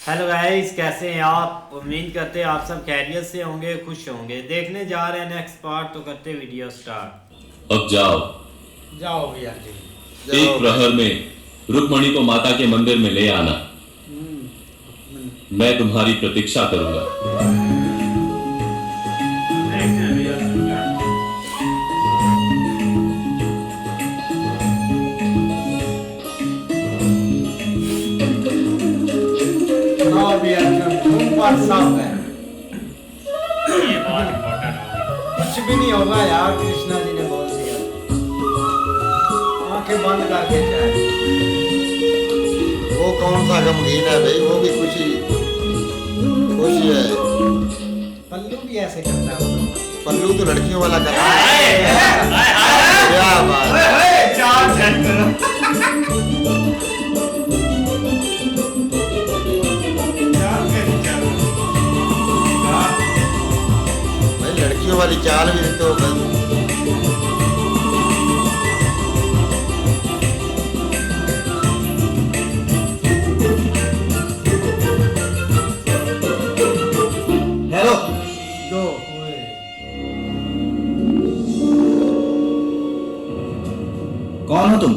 Hello guys, कैसे हैं आप? उम्मीद करते हैं आप सब खैरियत से होंगे, खुश होंगे। देखने जा रहे हैं नेक्स्ट पार्ट, तो करते वीडियो स्टार्ट। अब जाओ जाओ भैया जी। एक प्रहर में रुक्मणी को माता के मंदिर में ले आना। मैं तुम्हारी प्रतीक्षा करूंगा। साफ है, ये बहुत इम्पोर्टेंट होगा। कुछ भी नहीं होगा यार, कृष्णा जी ने बोल दिया। आंखें बंद करके जाए। वो कौन सा गमगीन है भाई, वो भी खुशी खुशी है। पल्लू भी ऐसे करता है। पल्लू तो लड़कियों वाला करता है। क्या बात है। चार सेट करो। लड़कियों वाली चाल भी तो हेलो दो कौन हो तुम?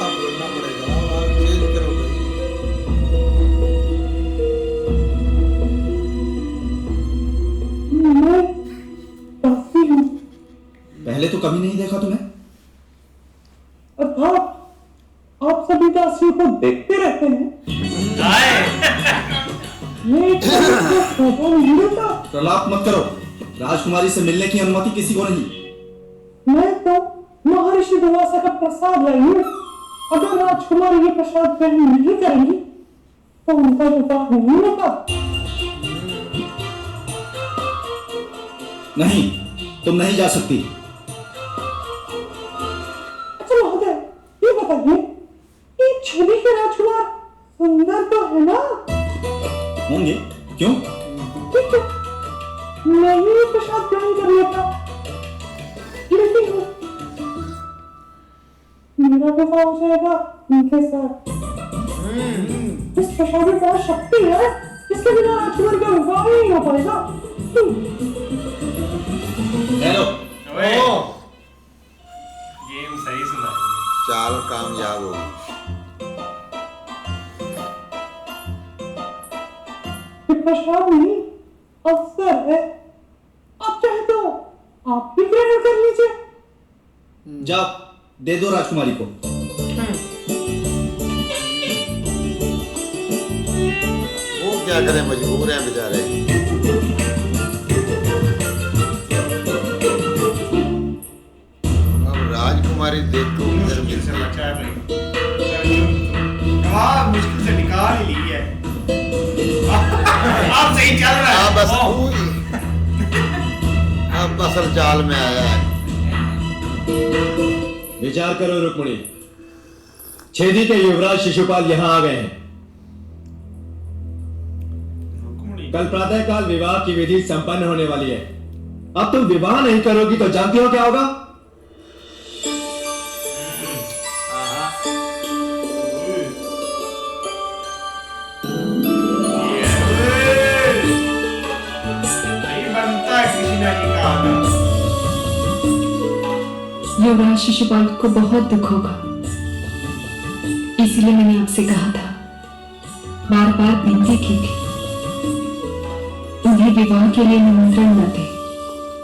आप बोलना पड़ेगा, आप चेंज करो भाई। पहले तो कभी नहीं देखा तुम्हें। अर्थात आप सभी दासियों को देखते रहते हैं। ये फोटो नहीं देता। प्रलाप मत करो। राजकुमारी से मिलने की अनुमति किसी को नहीं। मैं तो महर्षि दुर्वासा का प्रसाद लाई हूँ। अगर राजकुमारी ये प्रसाद ग्रहण नहीं करेंगी तो उनका विवाह नहीं होगा। नहीं, तुम नहीं जा सकती। अच्छा महोदय, ये बताइए, ये छवि के राजकुमार सुंदर तो है ना? होंगे, क्यों? ठीक है, मैं ही ये प्रसाद ग्रहण कर लेता। लेती हूँ, मेरा विवाह हो जाएगा उनके साथ। इस प्रसाद में बहुत शक्ति है, इसके बिना राजकुमार का विवाह ही नहीं हो पाएगा। हेलो, गेम सही सुना। चाल कामयाब होगी। ये प्रसाद नहीं, अवसर है। आप चाहे तो आप भी ग्रहण कर लीजिए। जाओ, दे दो राजकुमारी को। वो क्या करें, मजबूर हैं बेचारे। अब राजकुमारी देखो इधर मिल मुश्किल से निकाल ही ली है। आप सही चल रहा है। बस अब असल चाल में आया है। विचार करो रुक्मणी, छेदी के युवराज शिशुपाल यहाँ आ गए हैं। कल प्रातःकाल विवाह की विधि संपन्न होने वाली है। अब तुम विवाह नहीं करोगी तो जानती हो क्या होगा? युवराज शिशुपाल को बहुत दुख होगा, इसलिए मैंने आपसे कहा था, बार बार विनती की थी, उन्हें विवाह के लिए निमंत्रण न दे।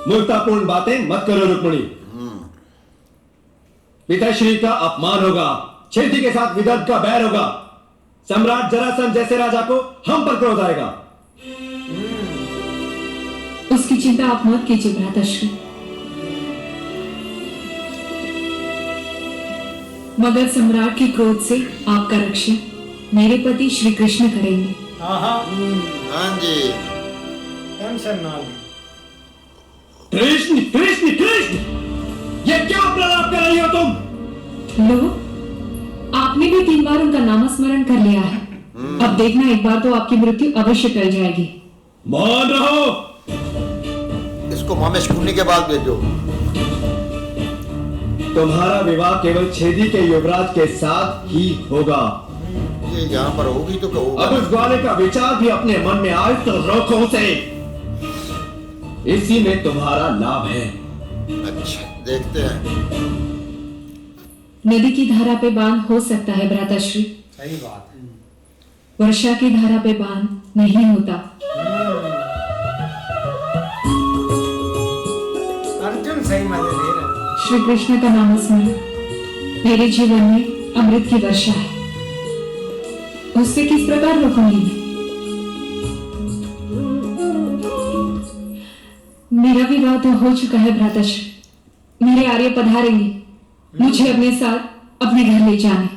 मूर्खतापूर्ण बातें मत करो रुक्मणी। पिताश्री का अपमान होगा, छेदी के साथ विदर्भ का बैर होगा, सम्राट जरासंध जैसे राजा को हम पर क्रोध आएगा। उसकी चिंता आप मत कीजिए भ्राताश्री। मगर सम्राट के क्रोध से आपका रक्षण मेरे पति श्री कृष्ण करेंगे। हाँ जी, टेंशन ना ली। कृष्ण कृष्ण कृष्ण, ये क्या प्रलाप कर रही हो तुम? लो, आपने भी 3 बार उनका नामस्मरण कर लिया है। अब देखना, एक बार तो आपकी मृत्यु अवश्य टल जाएगी। मौन रहो। इसको मामे शकुनी के बाद भेजो। तुम्हारा विवाह केवल छेदी के युवराज के साथ ही होगा। ये यहाँ पर होगी तो होगा। अब इस ग्वाले का विचार भी अपने मन में आए तो रोको उसे। इसी में तुम्हारा लाभ है। अच्छा देखते हैं। नदी की धारा पे बांध हो सकता है भ्राताश्री, सही बात है। वर्षा की धारा पे बांध नहीं होता। अर्जुन सही मजे ले रहा है। श्री कृष्ण का नाम स्मरण मेरे जीवन में अमृत की वर्षा है, उससे किस प्रकार रोकूंगी मैं? मेरा विवाह तो हो चुका है भ्राताश्री, मेरे आर्य पधारेंगे मुझे अपने साथ अपने घर ले जाने।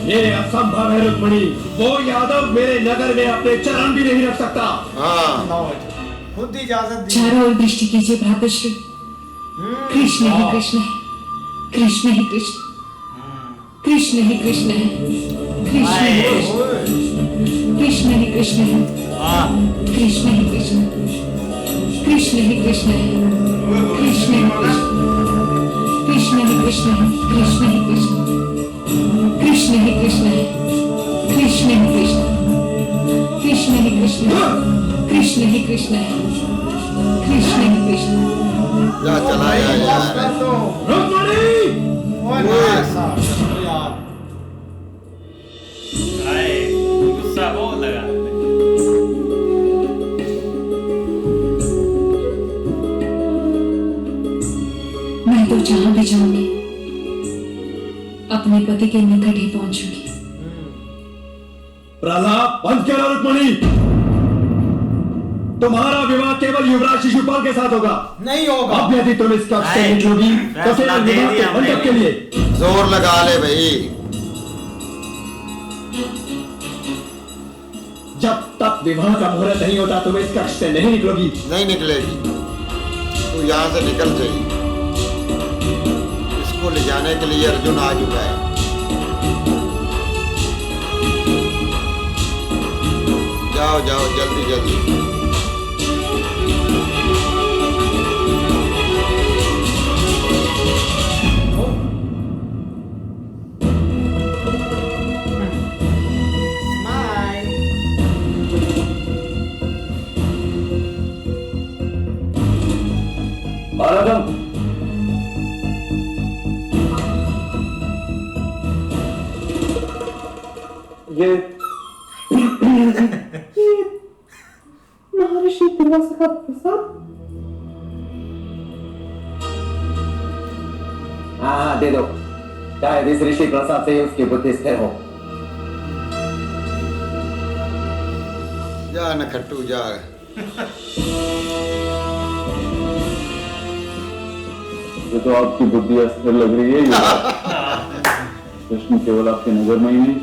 ये असंभव है रुक्मणी, वो यादव मेरे नगर में अपने चरण भी नहीं रख सकता। हाँ खुद इजाजत दी। चारों ओर दृष्टि कीजिए भ्राताश्री, कृष्ण ही कृष्ण है, कृष्ण ही कृष्ण, कृष्ण ही कृष्ण है, कृष्ण ही कृष्ण, कृष्ण ही कृष्ण है, कृष्ण ही कृष्ण, कृष्ण ही कृष्ण है, कृष्ण ही कृष्ण, कृष्ण ही कृष्ण है, कृष्ण ही कृष्ण, कृष्ण ही कृष्ण है, कृष्ण ही कृष्ण, कृष्ण ही कृष्ण है, कृष्ण ही कृष्ण है, कृष्ण ही कृष्ण। जा चला यार। रुक्मणी गुस्सा बहुत लगा। मैं तो जहां भी जाऊंगी अपने पति के निकट ही पहुंचूंगी। प्रलाप बंद करो रुक्मणी, तुम्हारा विवाह केवल युवराज शिशुपाल के साथ होगा। नहीं होगा। अब यदि तुम इस कक्ष से निकलोगी तो केवल विवाह के मंडप के लिए। जोर लगा ले भाई। जब तक विवाह का मुहूर्त नहीं होता तुम इस कक्ष से नहीं निकलोगी। नहीं निकलेगी, तू यहाँ से निकल जाइए। इसको ले जाने के लिए अर्जुन आ चुका है। जाओ जाओ जल्दी जल्दी। बालकम, ये महर्षि दुर्वासा का प्रसाद। हाँ दे दो, शायद इस ऋषि प्रसाद से उसकी बुद्धि स्थिर हो। जा न खट्टू जा। ये तो आपकी बुद्धि अस्थिर लग रही है। कृष्ण केवल आपके नगर में ही नहीं,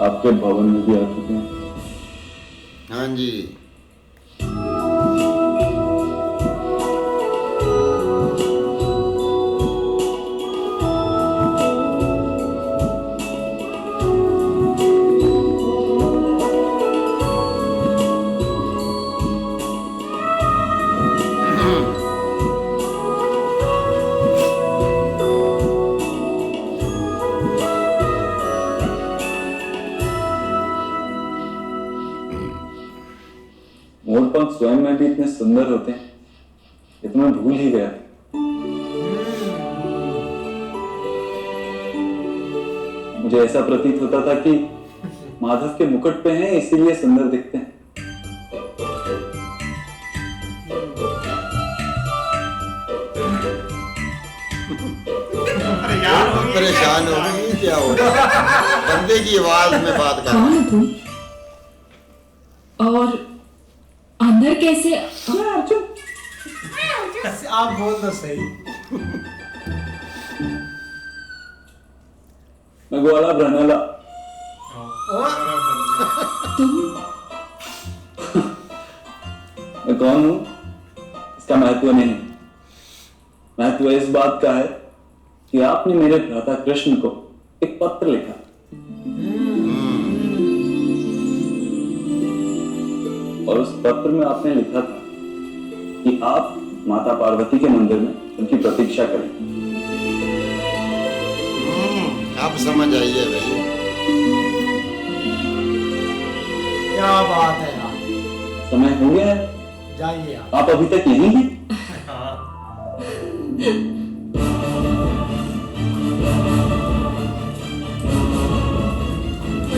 आपके भवन में भी आ चुके हैं। हाँ जी। मोरपंख स्वयं में भी इतने सुंदर होते हैं, ये तो मैं भूल ही गया। मुझे ऐसा प्रतीत होता था कि माधव के मुकुट पे हैं इसीलिए सुंदर दिखते हैं। परेशान हो गई, क्या हो रहा है? बंदे की आवाज में बात कर। कौन है तुम? और अंदर कैसे? अर्जुन, आप बोल दो सही। मैं ग्वाला ब्रहनला। तुम मैं कौन हूं इसका महत्व नहीं, महत्व इस बात का है कि आपने मेरे भ्राता कृष्ण को एक पत्र लिखा। और उस पत्र में आपने लिखा था कि आप माता पार्वती के मंदिर में उनकी प्रतीक्षा करें। अब समझ आई है भाई। क्या बात है यार, समय हो गया है, जाइए आप अभी तक यहीं हैं?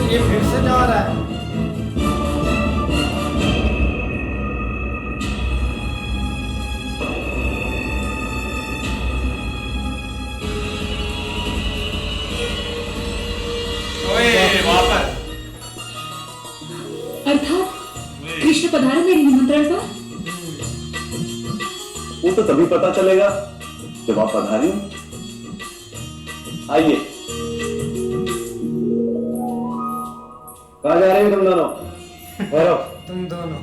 ये फिर से जा रहा है। अर्थात कृष्ण पधारे मेरे निमंत्रण पर। वो तो तभी पता चलेगा जब आप पधारें। आइए। कहाँ जा रहे हो तुम दोनों? ठहरो। तुम दोनों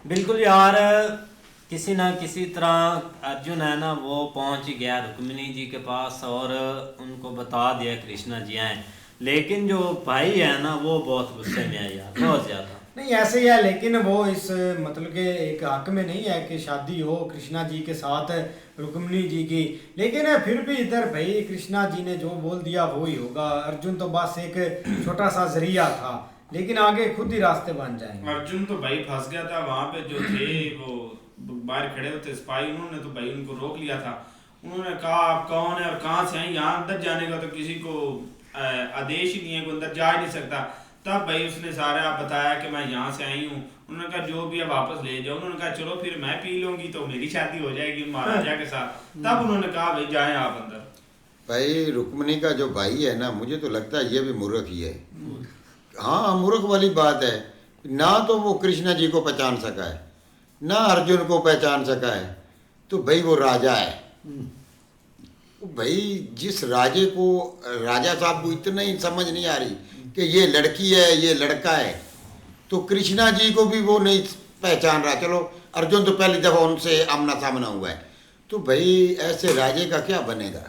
बिल्कुल यार, किसी ना किसी तरह अर्जुन है ना वो पहुंच गया रुक्मिणी जी के पास और उनको बता दिया कृष्णा जी आए। लेकिन जो भाई है ना वो बहुत गुस्से में है यार, बहुत ज्यादा। नहीं ऐसे ही है, लेकिन वो इस मतलब के एक हक में नहीं है कि शादी हो कृष्णा जी के साथ रुक्मिणी जी की। लेकिन फिर भी इधर भाई कृष्णा जी ने जो बोल दिया वो ही होगा। अर्जुन तो बस एक छोटा सा जरिया था, लेकिन आगे खुद ही रास्ते बन जाएंगे। अर्जुन तो भाई फंस गया था वहां पे, जो थे वो बाहर खड़े होते सिपाही, उन्होंने तो भाई उनको रोक लिया था। उन्होंने कहा आप कौन है और कहाँ से हैं, यहाँ अंदर जाने का तो किसी को आदेश ही नहीं है, कोई अंदर जा ही नहीं सकता। तब भाई उसने सारा बताया कि मैं यहाँ से आई हूँ। उन्होंने कहा जो भी है वापस ले जाओ। उन्होंने कहा चलो फिर मैं पी लूंगी तो मेरी शादी हो जाएगी महाराजा के साथ। तब उन्होंने कहा भाई जाएं आप अंदर। भाई रुक्मिणी का जो भाई है ना, मुझे तो लगता है ये भी मूर्ख ही है। हाँ मूर्ख वाली बात है ना, तो वो कृष्णा जी को पहचान सका है ना अर्जुन को पहचान सका है, तो भाई वो राजा है। भाई जिस राजे को, राजा साहब को इतना ही समझ नहीं आ रही कि ये लड़की है ये लड़का है, तो कृष्णा जी को भी वो नहीं पहचान रहा। चलो अर्जुन तो पहली दफ़ा उनसे आमना सामना हुआ है, तो भाई ऐसे राजे का क्या बनेगा।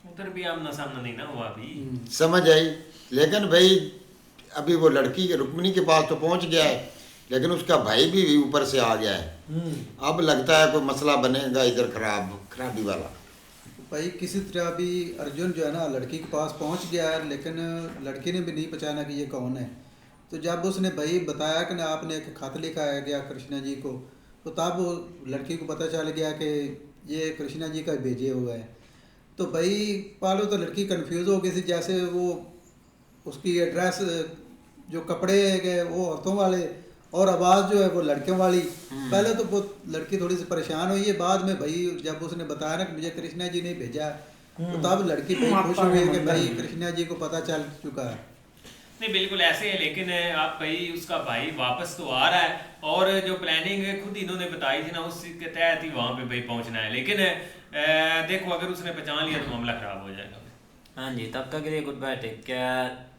उधर भी आमना सामना नहीं ना हुआ अभी, समझ आई। लेकिन भाई अभी वो लड़की रुक्मिणी के पास तो पहुंच गया है, लेकिन उसका भाई भी ऊपर से आ गया है। अब लगता है कोई मसला बनेगा इधर खराबी वाला। भाई किसी तरह भी अर्जुन जो है ना लड़की के पास पहुंच गया है, लेकिन लड़की ने भी नहीं पहचाना कि ये कौन है। तो जब उसने भाई बताया कि ना आपने एक खत लिखा है गया कृष्णा जी को, तो तब वो लड़की को पता चल गया कि ये कृष्णा जी का भेजे हुआ है। तो भाई पालो तो लड़की कंफ्यूज हो गई थी, जैसे वो उसकी एड्रेस जो कपड़े गए वो औरतों वाले और आवाज़ जो है वो लड़कियों वाली। पहले तो वो लड़की थोड़ी सी परेशान हुई है, बाद में भाई जब उसने बताया ना कि मुझे कृष्णा जी ने भेजा, तो तब लड़की भाई खुश हो गई कि भाई कृष्णा जी को पता चल चुका है। नहीं बिल्कुल ऐसे है, लेकिन आप भाई उसका भाई वापस तो आ रहा है और जो प्लानिंग है खुद इन्होंने बताई थी ना उसके तहत ही वहाँ पे भाई पहुँचना है। लेकिन देखो अगर उसने पहचान लिया तो मामला खराब हो जाएगा। हाँ जी, तब तक के लिए गुड बाय, टेक केयर।